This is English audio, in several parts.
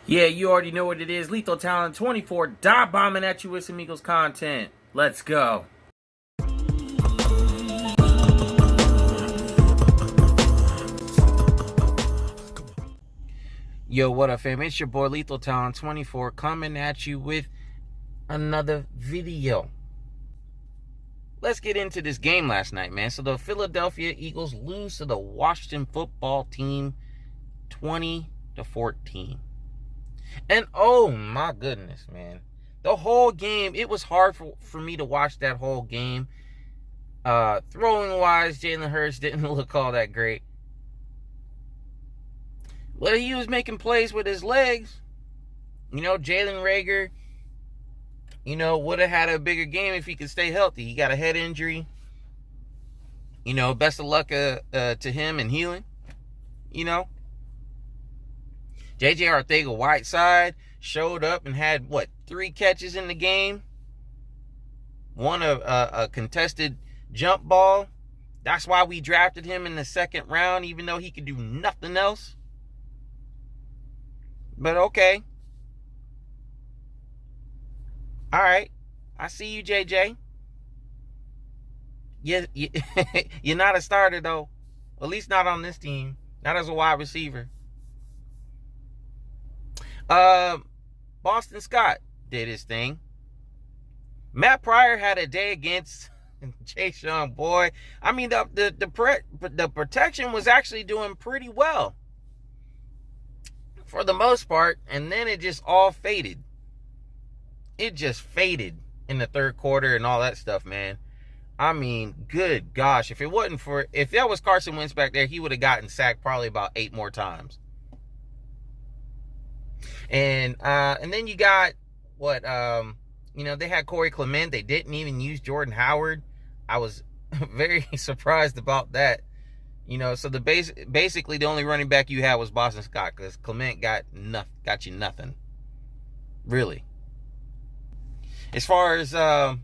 Yeah, you already know what it is. Lethal Talent 24, dive bombing at you with some Eagles content. Let's go. Yo, what up, fam? It's your boy Lethal Talent 24 coming at you with another video. Let's get into this game last night, man. So the Philadelphia Eagles lose to the Washington football team 20-14. And oh my goodness, man. The whole game, it was hard for me to watch that whole game. Throwing wise, Jalen Hurts didn't look all that great. But he was making plays with his legs. You know, Jalen Reagor, would have had a bigger game if he could stay healthy. He got a head injury. Best of luck to him and healing. J.J. Arcega-Whiteside showed up and had, 3 catches in the game? Won a contested jump ball. That's why we drafted him in the second round, even though he could do nothing else. But okay. All right. I see you, JJ. You're not a starter, though. At least not on this team. Not as a wide receiver. Boston Scott did his thing. Matt Pryor had a day against Jay Sean, boy. I mean, the protection was actually doing pretty well for the most part, and then it just all faded. It just faded in the third quarter and all that stuff, man. I mean, good gosh, if that was Carson Wentz back there, he would have gotten sacked probably about 8 more times. And then you got they had Corey Clement. They didn't even use Jordan Howard. I was very surprised about that. So basically the only running back you had was Boston Scott, because Clement got you nothing, really. As far as and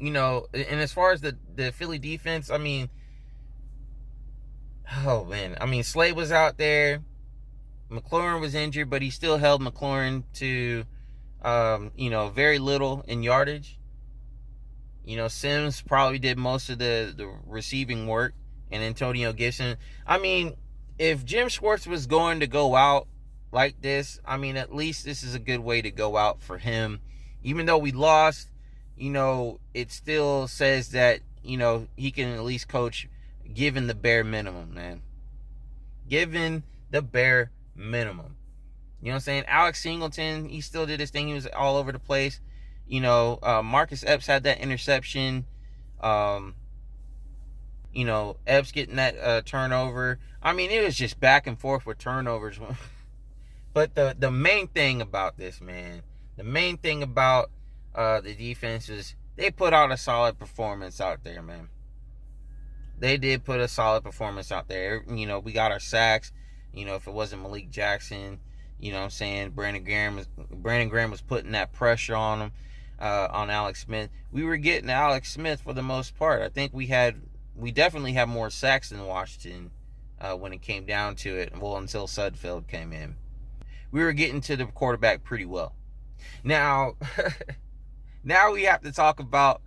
as far as the Philly defense, I mean, oh man, I mean, Slade was out there. McLaurin was injured, but he still held McLaurin to very little in yardage. Sims probably did most of the receiving work, and Antonio Gibson. I mean, if Jim Schwartz was going to go out like this, I mean, at least this is a good way to go out for him. Even though we lost, it still says that, he can at least coach given the bare minimum, man. Given the bare minimum. You know what I'm saying? Alex Singleton, he still did his thing. He was all over the place. Marcus Epps had that interception. Epps getting that turnover. I mean, it was just back and forth with turnovers. But the main thing about this, man, the main thing about the defense is they put out a solid performance out there, man. They did put a solid performance out there. We got our sacks. If it wasn't Malik Jackson, Brandon Graham was putting that pressure on him, on Alex Smith. We were getting Alex Smith for the most part. I think we definitely had more sacks than Washington when it came down to it. Well, until Sudfeld came in. We were getting to the quarterback pretty well. Now, now we have to talk about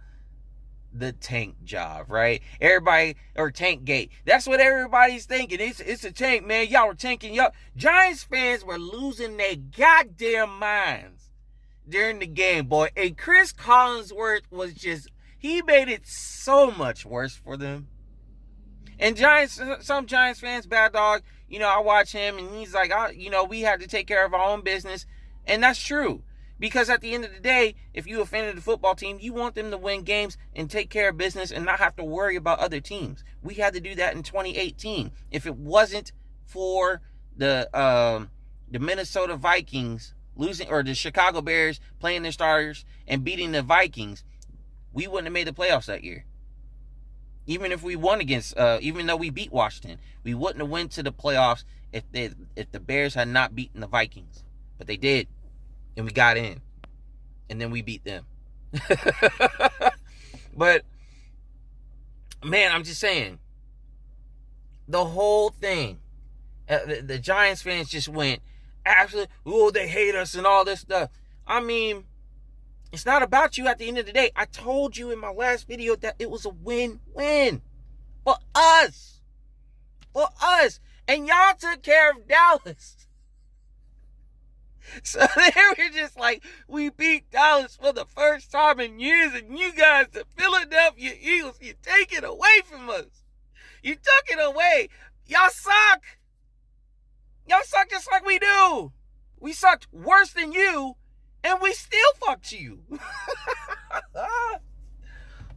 the tank job, right? Everybody, or Tankgate. That's what everybody's thinking. It's a tank, man. Y'all were tanking. Y'all Giants fans were losing their goddamn minds during the game, boy. And Chris Collinsworth he made it so much worse for them. And some Giants fans, bad dog, I watch him and he's like, we have to take care of our own business. And that's true. Because at the end of the day, if you offended the football team, you want them to win games and take care of business and not have to worry about other teams. We had to do that in 2018. If it wasn't for the Minnesota Vikings losing, or the Chicago Bears playing their starters and beating the Vikings, we wouldn't have made the playoffs that year. Even if we won even though we beat Washington, we wouldn't have went to the playoffs if the Bears had not beaten the Vikings. But they did. And we got in. And then we beat them. But, man, I'm just saying. The whole thing. The Giants fans just went absolutely, oh, they hate us and all this stuff. I mean, it's not about you at the end of the day. I told you in my last video that it was a win-win for us. For us. And y'all took care of Dallas. So they were just like, we beat Dallas for the first time in years, and you guys, the Philadelphia Eagles, you take it away from us. You took it away. Y'all suck. Y'all suck just like we do. We sucked worse than you, and we still fucked you.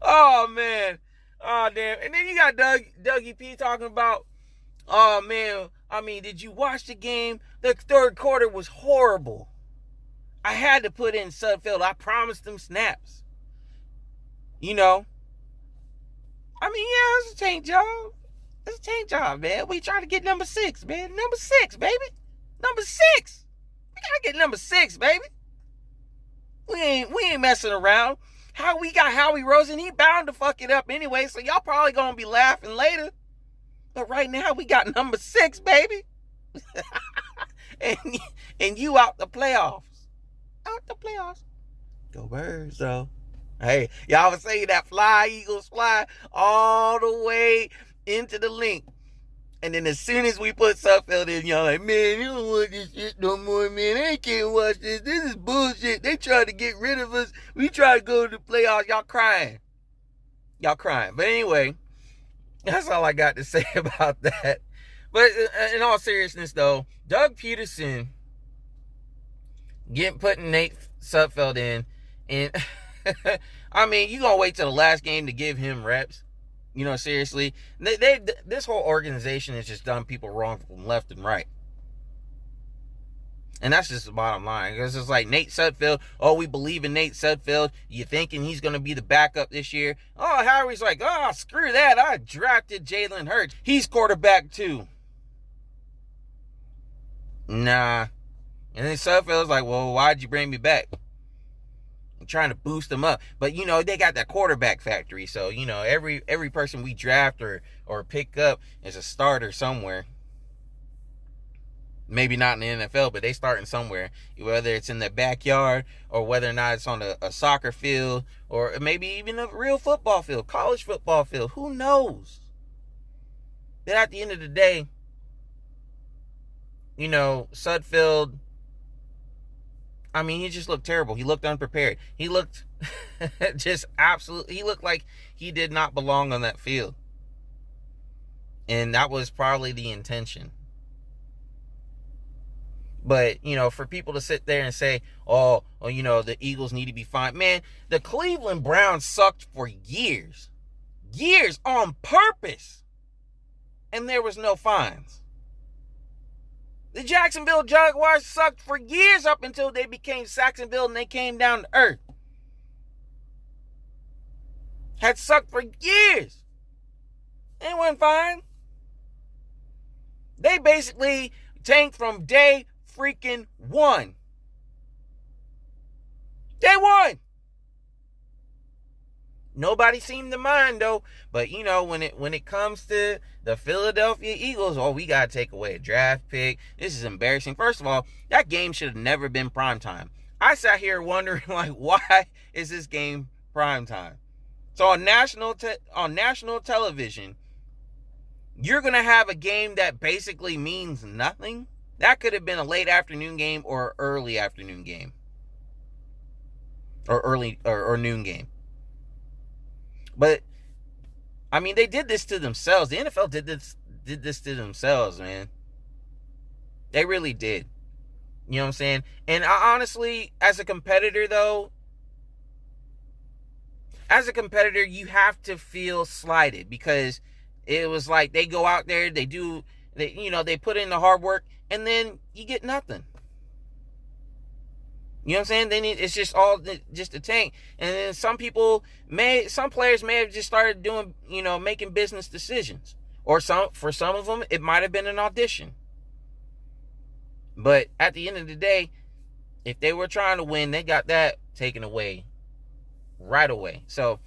Oh, man. Oh, damn. And then you got Dougie P talking about, oh, man, I mean, did you watch the game? The third quarter was horrible. I had to put in Sudfeld. I promised them snaps. You know? I mean, yeah, it's a tank job. It's a tank job, man. We trying to get number 6, man. Number 6, baby. Number 6. We gotta get number 6, baby. We ain't messing around. How we got Howie Roseman, he bound to fuck it up anyway, so y'all probably gonna be laughing later. But right now, we got number 6, baby. and you out the playoffs. Out the playoffs. Go Birds, though. Hey, y'all was saying that fly, Eagles fly, all the way into the link. And then as soon as we put Sudfeld in, y'all like, man, you don't want this shit no more, man. I can't watch this. This is bullshit. They tried to get rid of us. We tried to go to the playoffs. Y'all crying. Y'all crying. But anyway, that's all I got to say about that. But in all seriousness, though, Doug Peterson putting Nate Sudfeld in, and I mean, you gonna wait till the last game to give him reps? You know, seriously, this whole organization has just done people wrong from left and right, and that's just the bottom line. Because it's like Nate Sudfeld. Oh, we believe in Nate Sudfeld. You thinking he's gonna be the backup this year? Oh, Howie's like, oh, screw that. I drafted Jalen Hurts. He's quarterback too. Nah. And then Sudfeld's like, well, why'd you bring me back? I'm trying to boost them up. But, you know, they got that quarterback factory. So, you know, every person we draft or pick up is a starter somewhere. Maybe not in the NFL, but they starting somewhere. Whether it's in their backyard or whether or not it's on a soccer field or maybe even a real football field, college football field. Who knows? But at the end of the day, you know, Sudfeld, I mean, he just looked terrible. He looked unprepared. He looked just absolutely, he looked like he did not belong on that field. And that was probably the intention. But, you know, for people to sit there and say, oh, you know, the Eagles need to be fine. Man, the Cleveland Browns sucked for years. Years on purpose. And there was no fines. The Jacksonville Jaguars sucked for years up until they became Saxonville and they came down to earth. Had sucked for years. They weren't fine. They basically tanked from day freaking one. Day one. Nobody seemed to mind though. But you know, when it comes to the Philadelphia Eagles, oh, we gotta take away a draft pick. This is embarrassing. First of all, that game should have never been primetime. I sat here wondering, like, why is this game primetime? So on national television, you're gonna have a game that basically means nothing. That could have been a late afternoon game or early afternoon game, or early or noon game. But I mean, they did this to themselves. The NFL did this to themselves, man. They really did. You know what I'm saying? And I honestly, as a competitor, you have to feel slighted because it was like they go out there, they put in the hard work, and then you get nothing. You know what I'm saying? Then it's just all just a tank. And then some players may have just started doing, making business decisions. Or for some of them, it might have been an audition. But at the end of the day, if they were trying to win, they got that taken away right away. So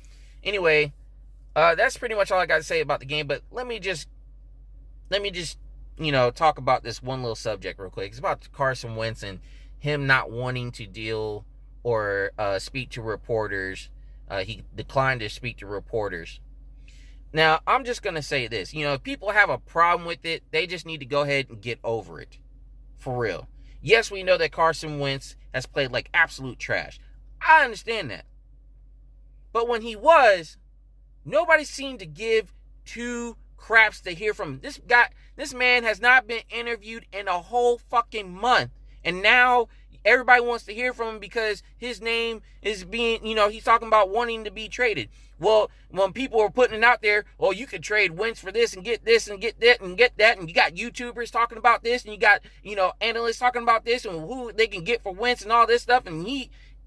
anyway, that's pretty much all I got to say about the game. But let me just talk about this one little subject real quick. It's about Carson Wentz and him not wanting to deal or speak to reporters. He declined to speak to reporters. Now, I'm just going to say this. If people have a problem with it, they just need to go ahead and get over it. For real. Yes, we know that Carson Wentz has played like absolute trash. I understand that. But when he was, nobody seemed to give two craps to hear from him. This man has not been interviewed in a whole fucking month. And now everybody wants to hear from him because his name is being, he's talking about wanting to be traded. Well, when people were putting it out there, oh, you could trade Wentz for this and get that, and you got YouTubers talking about this, and you got, analysts talking about this and who they can get for Wentz and all this stuff. And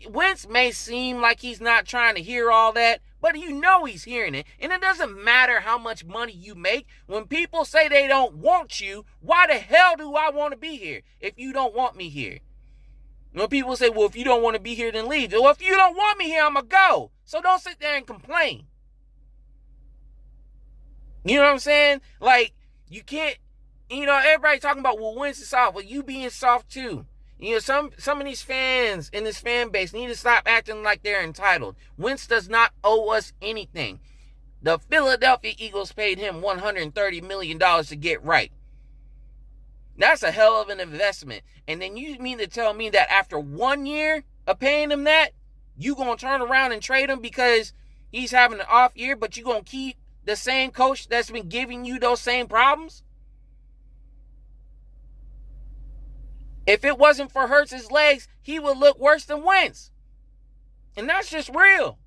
Wentz may seem like he's not trying to hear all that, but he's hearing it. And it doesn't matter how much money you make. When people say they don't want you, why the hell do I want to be here if you don't want me here? When people say, well, if you don't want to be here, then leave. Well, if you don't want me here, I'm going to go. So don't sit there and complain. You know what I'm saying? Like, you can't, everybody talking about, well, Wentz is soft. Well, you being soft too. Some of these fans in this fan base need to stop acting like they're entitled. Wentz does not owe us anything. The Philadelphia Eagles paid him $130 million to get right. That's a hell of an investment. And then you mean to tell me that after 1 year of paying him that, you going to turn around and trade him because he's having an off year, but you going to keep the same coach that's been giving you those same problems? If it wasn't for Hurts's legs, he would look worse than Wentz. And that's just real.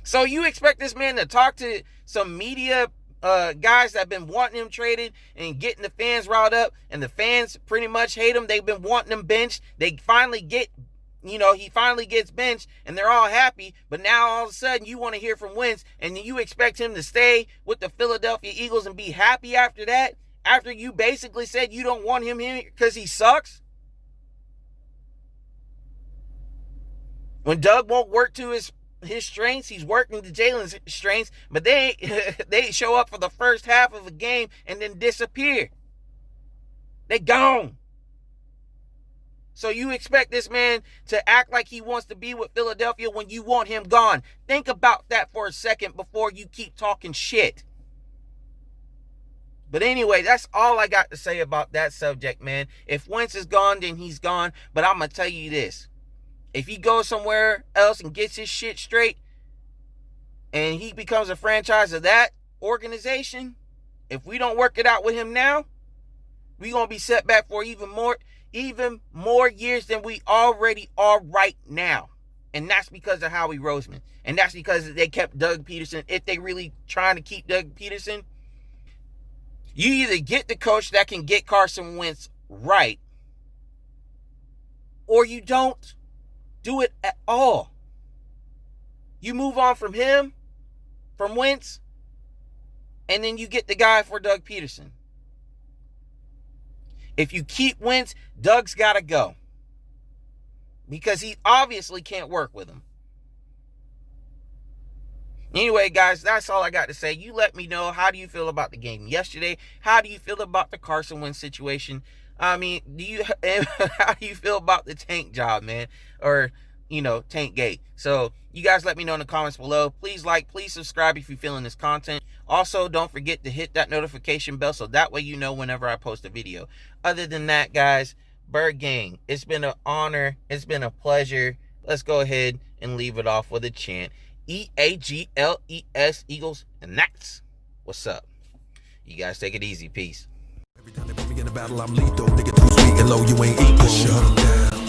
So you expect this man to talk to some media guys that have been wanting him traded and getting the fans riled up, and the fans pretty much hate him. They've been wanting him benched. They finally get, he finally gets benched, and they're all happy. But now all of a sudden you want to hear from Wentz, and you expect him to stay with the Philadelphia Eagles and be happy after that? After you basically said you don't want him here because he sucks? When Doug won't work to his strengths, he's working to Jalen's strengths, but they show up for the first half of a game and then disappear. They gone. So you expect this man to act like he wants to be with Philadelphia when you want him gone. Think about that for a second before you keep talking shit. But anyway, that's all I got to say about that subject, man. If Wentz is gone, then he's gone. But I'm going to tell you this. If he goes somewhere else and gets his shit straight, and he becomes a franchise of that organization, if we don't work it out with him now, we're going to be set back for even more years than we already are right now. And that's because of Howie Roseman. And that's because they kept Doug Peterson. If they really trying to keep Doug Peterson, you either get the coach that can get Carson Wentz right, or you don't do it at all. You move on from him, from Wentz, and then you get the guy for Doug Peterson. If you keep Wentz, Doug's got to go. Because he obviously can't work with him. Anyway, guys, that's all I got to say. You let me know, how do you feel about the game yesterday? How do you feel about the Carson Wentz situation? I mean, how do you feel about the Tank job, man? Or, Tankgate. So, you guys let me know in the comments below. Please like, please subscribe if you're feeling this content. Also, don't forget to hit that notification bell so that way you know whenever I post a video. Other than that, guys, Bird Gang, it's been an honor. It's been a pleasure. Let's go ahead and leave it off with a chant. EAGLES, Eagles, and that's what's up. You guys take it easy. Peace. Every time they put me in a battle, I'm lethal. Nigga too sweet and low, you ain't equal. Shut 'em down.